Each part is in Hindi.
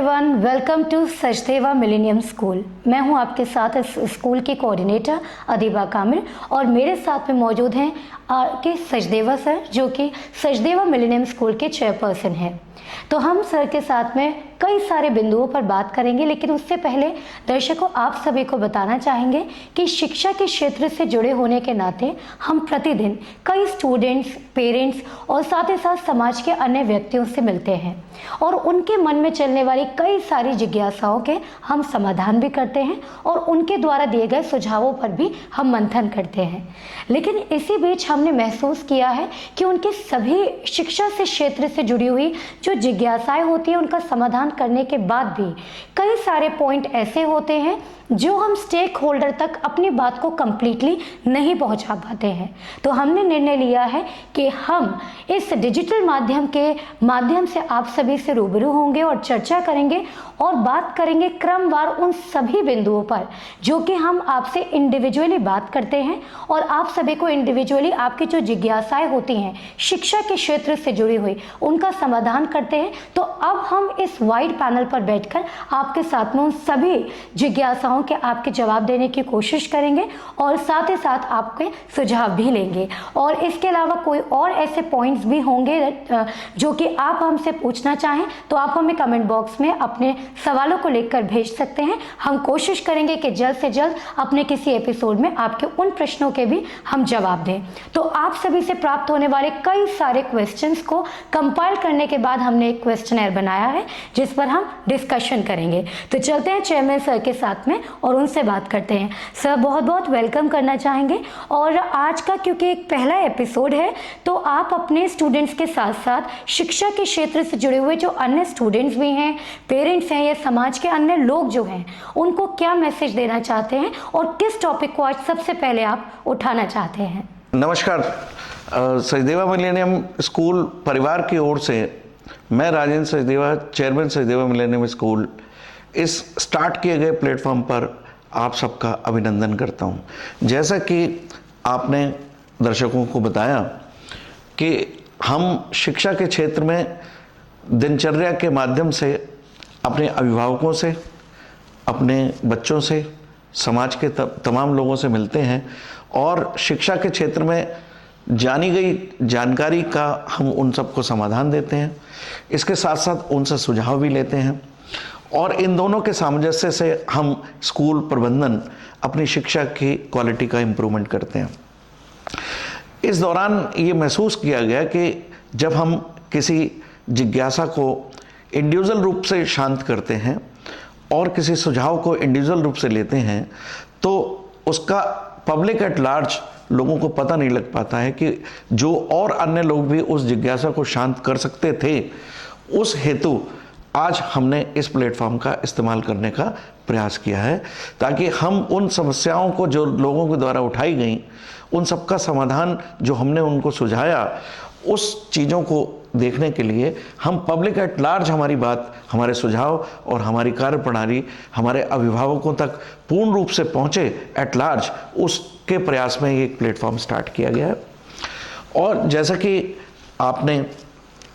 Everyone, welcome to Sachdeva millennium school. मैं हूं आपके साथ इस स्कूल की कोऑर्डिनेटर अदीबा कामिल और मेरे साथ में मौजूद हैं के सचदेवा सर, जो कि सचदेवा मिलेनियम स्कूल के चेयरपर्सन हैं। तो हम सर के साथ में कई सारे बिंदुओं पर बात करेंगे, लेकिन उससे पहले दर्शकों आप सभी को बताना चाहेंगे कि शिक्षा के क्षेत्र से जुड़े होने के नाते हम प्रतिदिन कई स्टूडेंट्स, पेरेंट्स और साथ ही साथ समाज के अन्य व्यक्तियों से मिलते हैं और उनके मन में चलने वाली कई सारी जिज्ञासाओं के हम समाधान भी करते हैं और उनके द्वारा दिए गए सुझावों पर भी हम मंथन करते हैं। लेकिन इसी बीच हमने महसूस किया है कि उनके सभी शिक्षा से क्षेत्र से जुड़ी हुई जो जिज्ञासाएं होती हैं, उनका समाधान करने के बाद भी कई सारे पॉइंट ऐसे होते हैं जो हम स्टेक होल्डर तक अपनी बात को कंप्लीटली नहीं पहुंचा पाते हैं। तो हमने निर्णय लिया है कि हम इस डिजिटल माध्यम से आप सभी से रूबरू होंगे और चर्चा करेंगे और बात करेंगे क्रमवार उन सभी बिंदुओं पर जो कि हम आपसे इंडिविजुअली बात करते हैं और आप सभी को इंडिविजुअली आपकी जो जिज्ञासाएं होती हैं शिक्षा के क्षेत्र से जुड़ी हुई, उनका समाधान करते हैं। तो अब हम इस वाइड पैनल पर बैठकर आपके साथ में उन सभी जिज्ञासाओं के आपके जवाब देने की कोशिश करेंगे और साथ ही साथ आपके सुझाव भी लेंगे। और इसके अलावा कोई और ऐसे पॉइंट्स भी होंगे जो कि आप हमसे पूछना चाहें तो आप हमें कमेंट बॉक्स में अपने सवालों को लिखकर भेज सकते हैं। हम कोशिश करेंगे कि जल्द से जल्द अपने किसी एपिसोड में आपके उन प्रश्नों के भी हम जवाब दें। तो आप सभी से प्राप्त होने वाले कई सारे क्वेश्चंस को कंपाइल करने के बाद हमने एक क्वेश्चनर बनाया है जिस पर हम डिस्कशन करेंगे। तो चलते हैं चेयरमैन सर के साथ में और उनसे बात करते हैं। सर, बहुत बहुत वेलकम करना चाहेंगे। और आज का क्योंकि एक पहला एपिसोड है तो आप अपने स्टूडेंट्स के साथ साथ शिक्षा के क्षेत्र से जुड़े हुए जो अन्य स्टूडेंट्स भी हैं, पेरेंट्स हैं या समाज के अन्य लोग जो हैं, उनको क्या मैसेज देना चाहते हैं और किस टॉपिक को आज सबसे पहले आप उठाना चाहते हैं? नमस्कार। सचदेवा मिलेनियम स्कूल परिवार की ओर से मैं Rajendra Sachdeva, chairman Sachdeva millennium school, इस स्टार्ट किए गए प्लेटफॉर्म पर आप सबका अभिनंदन करता हूं। जैसा कि आपने दर्शकों को बताया कि हम शिक्षा के क्षेत्र में दिनचर्या के माध्यम से अपने अभिभावकों से, अपने बच्चों से, समाज के तमाम लोगों से मिलते हैं और शिक्षा के क्षेत्र में जानी गई जानकारी का हम उन सबको समाधान देते हैं। इसके साथ साथ उनसे सुझाव भी लेते हैं और इन दोनों के सामंजस्य से हम स्कूल प्रबंधन अपनी शिक्षा की क्वालिटी का इम्प्रूवमेंट करते हैं। इस दौरान ये महसूस किया गया कि जब हम किसी जिज्ञासा को इंडिविजुअल रूप से शांत करते हैं और किसी सुझाव को इंडिविजुअल रूप से लेते हैं तो उसका पब्लिक एट लार्ज लोगों को पता नहीं लग पाता है कि जो और अन्य लोग भी उस जिज्ञासा को शांत कर सकते थे। उस हेतु आज हमने इस प्लेटफॉर्म का इस्तेमाल करने का प्रयास किया है ताकि हम उन समस्याओं को जो लोगों के द्वारा उठाई गई, उन सबका समाधान जो हमने उनको सुझाया, उस चीज़ों को देखने के लिए हम पब्लिक एट लार्ज हमारी बात, हमारे सुझाव और हमारी कार्यप्रणाली हमारे अभिभावकों तक पूर्ण रूप से पहुँचे एट लार्ज, उसके प्रयास में ये एक प्लेटफॉर्म स्टार्ट किया गया है। और जैसा कि आपने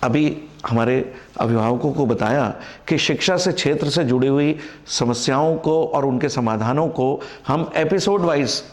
अभी हमारे अभिभावकों को बताया कि शिक्षा से क्षेत्र से जुड़ी हुई समस्याओं को और उनके समाधानों को हम एपिसोड वाइज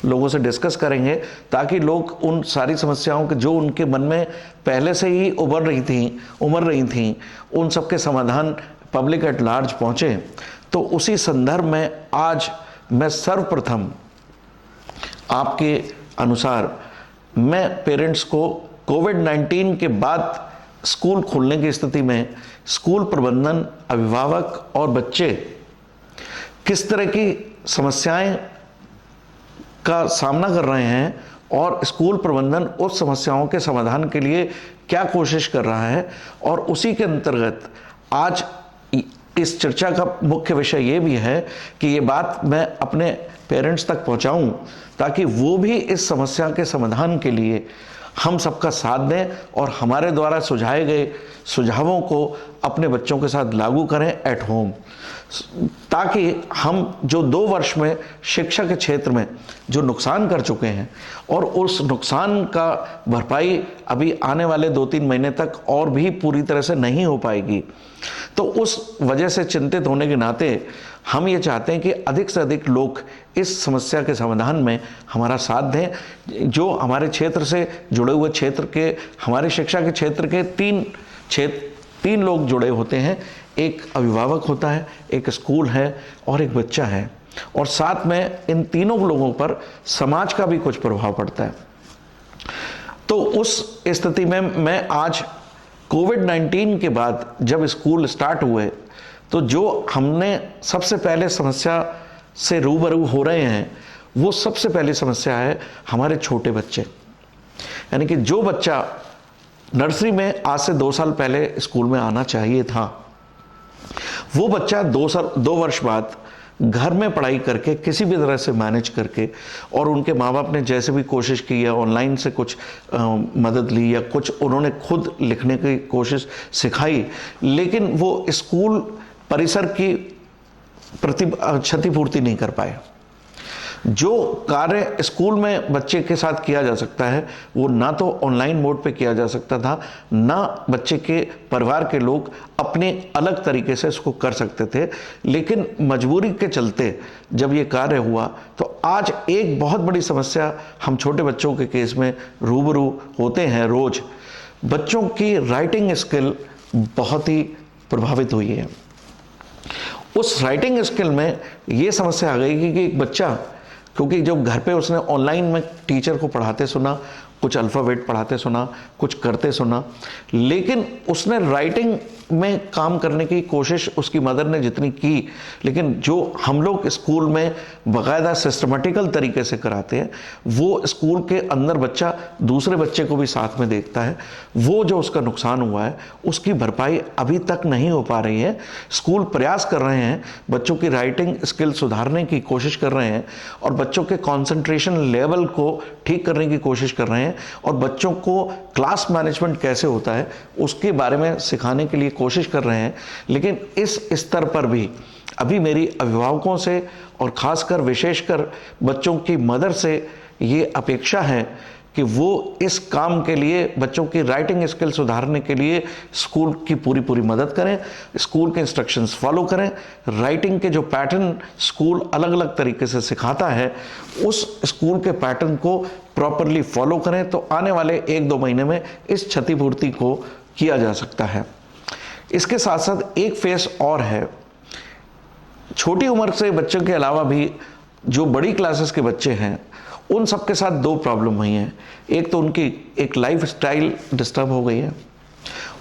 लोगों से डिस्कस करेंगे ताकि लोग उन सारी समस्याओं के जो उनके मन में पहले से ही उमड़ रही थी उन सब के समाधान पब्लिक एट लार्ज पहुँचे। तो उसी संदर्भ में आज मैं सर्वप्रथम आपके अनुसार मैं पेरेंट्स को कोविड-19 के बाद स्कूल खोलने की स्थिति में स्कूल प्रबंधन, अभिभावक और बच्चे किस तरह की समस्याएं का सामना कर रहे हैं और स्कूल प्रबंधन उस समस्याओं के समाधान के लिए क्या कोशिश कर रहा है। और उसी के अंतर्गत आज इस चर्चा का मुख्य विषय ये भी है कि ये बात मैं अपने पेरेंट्स तक पहुंचाऊं ताकि वो भी इस समस्या के समाधान के लिए हम सबका साथ दें और हमारे द्वारा सुझाए गए सुझावों को अपने बच्चों के साथ लागू करें एट होम, ताकि हम जो 2 वर्ष में शिक्षा के क्षेत्र में जो नुकसान कर चुके हैं और उस नुकसान का भरपाई अभी आने वाले 2-3 महीने तक और भी पूरी तरह से नहीं हो पाएगी, तो उस वजह से चिंतित होने के नाते हम ये चाहते हैं कि अधिक से अधिक लोग इस समस्या के समाधान में हमारा साथ दें। जो हमारे क्षेत्र से जुड़े हुए क्षेत्र के, हमारे शिक्षा के क्षेत्र के तीन लोग जुड़े होते हैं। एक अभिभावक होता है, एक स्कूल है और एक बच्चा है, और साथ में इन तीनों लोगों पर समाज का भी कुछ प्रभाव पड़ता है। तो उस स्थिति में मैं आज कोविड-19 के बाद जब स्कूल स्टार्ट हुए तो जो हमने सबसे पहले समस्या से रूबरू हो रहे हैं, वो सबसे पहली समस्या है हमारे छोटे बच्चे। यानी कि जो बच्चा नर्सरी में आज से 2 साल पहले स्कूल में आना चाहिए था, वो बच्चा 2 वर्ष बाद घर में पढ़ाई करके किसी भी तरह से मैनेज करके, और उनके माँ बाप ने जैसे भी कोशिश की या ऑनलाइन से कुछ मदद ली या कुछ उन्होंने खुद लिखने की कोशिश सिखाई, लेकिन वो स्कूल परिसर की क्षतिपूर्ति नहीं कर पाए। जो कार्य स्कूल में बच्चे के साथ किया जा सकता है वो ना तो ऑनलाइन मोड पे किया जा सकता था, ना बच्चे के परिवार के लोग अपने अलग तरीके से इसको कर सकते थे। लेकिन मजबूरी के चलते जब ये कार्य हुआ तो आज एक बहुत बड़ी समस्या हम छोटे बच्चों के केस में रूबरू होते हैं रोज। बच्चों की राइटिंग स्किल बहुत ही प्रभावित हुई है। उस राइटिंग स्किल में ये समस्या आ गई कि एक बच्चा, क्योंकि जब घर पे उसने ऑनलाइन में टीचर को पढ़ाते सुना, कुछ अल्फ़ाबेट पढ़ाते सुना, कुछ करते सुना, लेकिन उसने राइटिंग में काम करने की कोशिश उसकी मदर ने जितनी की, लेकिन जो हम लोग स्कूल में बाकायदा सिस्टमेटिकल तरीके से कराते हैं, वो स्कूल के अंदर बच्चा दूसरे बच्चे को भी साथ में देखता है। वो जो उसका नुकसान हुआ है उसकी भरपाई अभी तक नहीं हो पा रही है। स्कूल प्रयास कर रहे हैं, बच्चों की राइटिंग स्किल सुधारने की कोशिश कर रहे हैं और बच्चों के कॉन्सेंट्रेशन लेवल को ठीक करने की कोशिश कर रहे हैं, और बच्चों को क्लास मैनेजमेंट कैसे होता है उसके बारे में सिखाने के लिए कोशिश कर रहे हैं। लेकिन इस स्तर पर भी अभी मेरी अभिभावकों से और खासकर विशेषकर बच्चों की मदर से ये अपेक्षा है कि वो इस काम के लिए, बच्चों की राइटिंग स्किल सुधारने के लिए स्कूल की पूरी मदद करें, स्कूल के इंस्ट्रक्शंस फॉलो करें। राइटिंग के जो पैटर्न स्कूल अलग अलग तरीके से सिखाता है, उस स्कूल के पैटर्न को प्रॉपरली फॉलो करें, तो आने वाले 1-2 महीने में इस क्षतिपूर्ति को किया जा सकता है। इसके साथ साथ एक फेस और है। छोटी उम्र से बच्चों के अलावा भी जो बड़ी क्लासेस के बच्चे हैं, उन सब के साथ 2 प्रॉब्लम हुई हैं। एक तो उनकी एक लाइफ स्टाइल डिस्टर्ब हो गई है।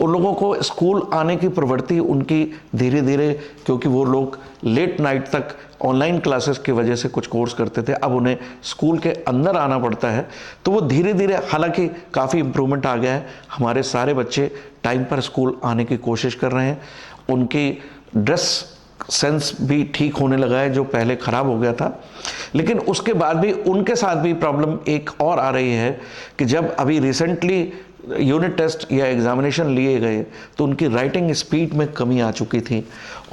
उन लोगों को स्कूल आने की प्रवृत्ति उनकी धीरे धीरे, क्योंकि वो लोग लेट नाइट तक ऑनलाइन क्लासेस की वजह से कुछ कोर्स करते थे, अब उन्हें स्कूल के अंदर आना पड़ता है, तो वो धीरे धीरे, हालांकि काफ़ी इम्प्रूवमेंट आ गया है, हमारे सारे बच्चे टाइम पर स्कूल आने की कोशिश कर रहे हैं। उनकी ड्रेस सेंस भी ठीक होने लगा है जो पहले ख़राब हो गया था। लेकिन उसके बाद भी उनके साथ भी प्रॉब्लम एक और आ रही है कि जब अभी रिसेंटली यूनिट टेस्ट या एग्जामिनेशन लिए गए तो उनकी राइटिंग स्पीड में कमी आ चुकी थी,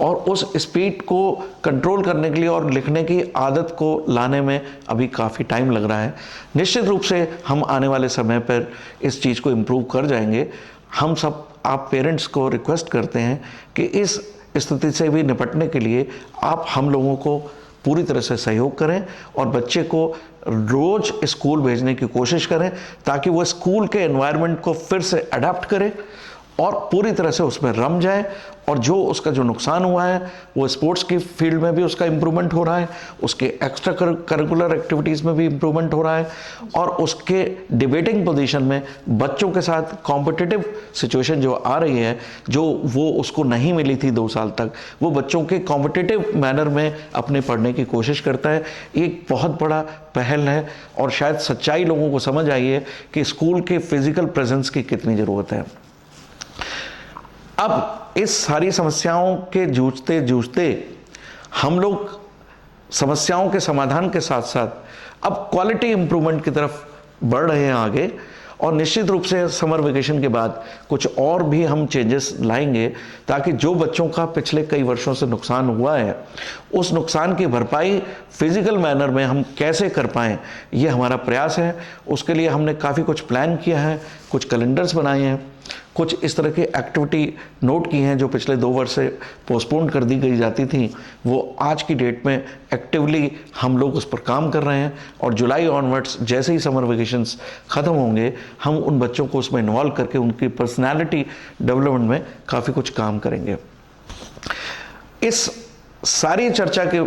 और उस स्पीड को कंट्रोल करने के लिए और लिखने की आदत को लाने में अभी काफ़ी टाइम लग रहा है। निश्चित रूप से हम आने वाले समय पर इस चीज़ को इम्प्रूव कर जाएंगे। हम सब, आप पेरेंट्स को रिक्वेस्ट करते हैं कि इस स्थिति से भी निपटने के लिए आप हम लोगों को पूरी तरह से सहयोग करें और बच्चे को रोज स्कूल भेजने की कोशिश करें, ताकि वो स्कूल के एनवायरनमेंट को फिर से अडाप्ट करे और पूरी तरह से उसमें रम जाए, और जो उसका जो नुकसान हुआ है वो स्पोर्ट्स की फील्ड में भी उसका इम्प्रूवमेंट हो रहा है, उसके एक्स्ट्रा करिकुलर एक्टिविटीज़ में भी इम्प्रूवमेंट हो रहा है, और उसके डिबेटिंग पोजीशन में बच्चों के साथ कॉम्पिटिटिव सिचुएशन जो आ रही है, जो वो उसको नहीं मिली थी 2 साल तक, वो बच्चों के कॉम्पिटिटिव मैनर में अपने पढ़ने की कोशिश करता है। एक बहुत बड़ा पहल है, और शायद सच्चाई लोगों को समझ आई है कि स्कूल के फिजिकल प्रेजेंस की कितनी ज़रूरत है। अब इस सारी समस्याओं के जूझते हम लोग समस्याओं के समाधान के साथ साथ अब क्वालिटी इंप्रूवमेंट की तरफ बढ़ रहे हैं आगे, और निश्चित रूप से समर वेकेशन के बाद कुछ और भी हम चेंजेस लाएंगे, ताकि जो बच्चों का पिछले कई वर्षों से नुकसान हुआ है उस नुकसान की भरपाई फिजिकल मैनर में हम कैसे कर पाएँ, ये हमारा प्रयास है। उसके लिए हमने काफ़ी कुछ प्लान किया है, कुछ कैलेंडर्स बनाए हैं, कुछ इस तरह की एक्टिविटी नोट की हैं जो पिछले 2 वर्ष से पोस्टपोन कर दी गई जाती थी, वो आज की डेट में एक्टिवली हम लोग उस पर काम कर रहे हैं और जुलाई ऑनवर्ड्स जैसे ही समर वेकेशंस ख़त्म होंगे हम उन बच्चों को उसमें इन्वॉल्व करके उनकी पर्सनैलिटी डेवलपमेंट में काफ़ी कुछ काम करेंगे। इस सारी चर्चा के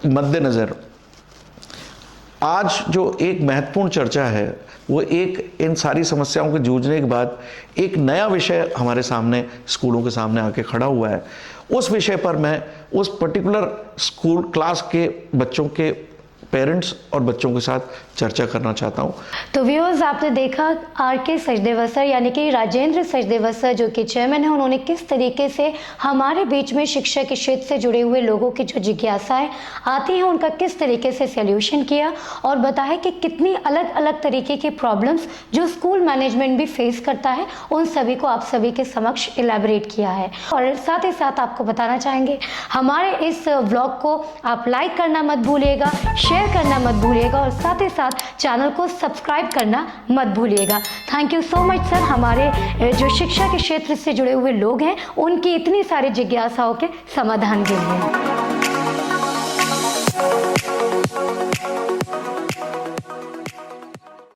मद्देनज़र आज जो एक महत्वपूर्ण चर्चा है वो एक इन सारी समस्याओं के जूझने के बाद एक नया विषय हमारे सामने स्कूलों के सामने आके खड़ा हुआ है। उस विषय पर मैं उस पर्टिकुलर स्कूल क्लास के बच्चों के पेरेंट्स और बच्चों के साथ चर्चा करना चाहता हूँ। तो व्यूअर्स, आपने देखा आर.के. सचदेवा सर यानी कि राजेंद्र सचदेवा सर जो कि चेयरमैन है, उन्होंने किस तरीके से हमारे बीच में शिक्षा के क्षेत्र से जुड़े हुए लोगों की जो जिज्ञासाएं आती हैं उनका किस तरीके से सॉल्यूशन किया और बताया कि कितनी अलग अलग तरीके की प्रॉब्लम्स जो स्कूल मैनेजमेंट भी फेस करता है उन सभी को आप सभी के समक्ष इलैबोरेट किया है। और साथ ही साथ आपको बताना चाहेंगे हमारे इस व्लॉग को आप लाइक करना मत भूलिएगा, शेयर करना मत भूलिएगा और साथ ही साथ चैनल को सब्सक्राइब करना मत भूलिएगा। Thank you so much sir, हमारे जो शिक्षा के क्षेत्र से जुड़े हुए लोग हैं उनकी इतनी सारी जिज्ञासाओं के समाधान के लिए।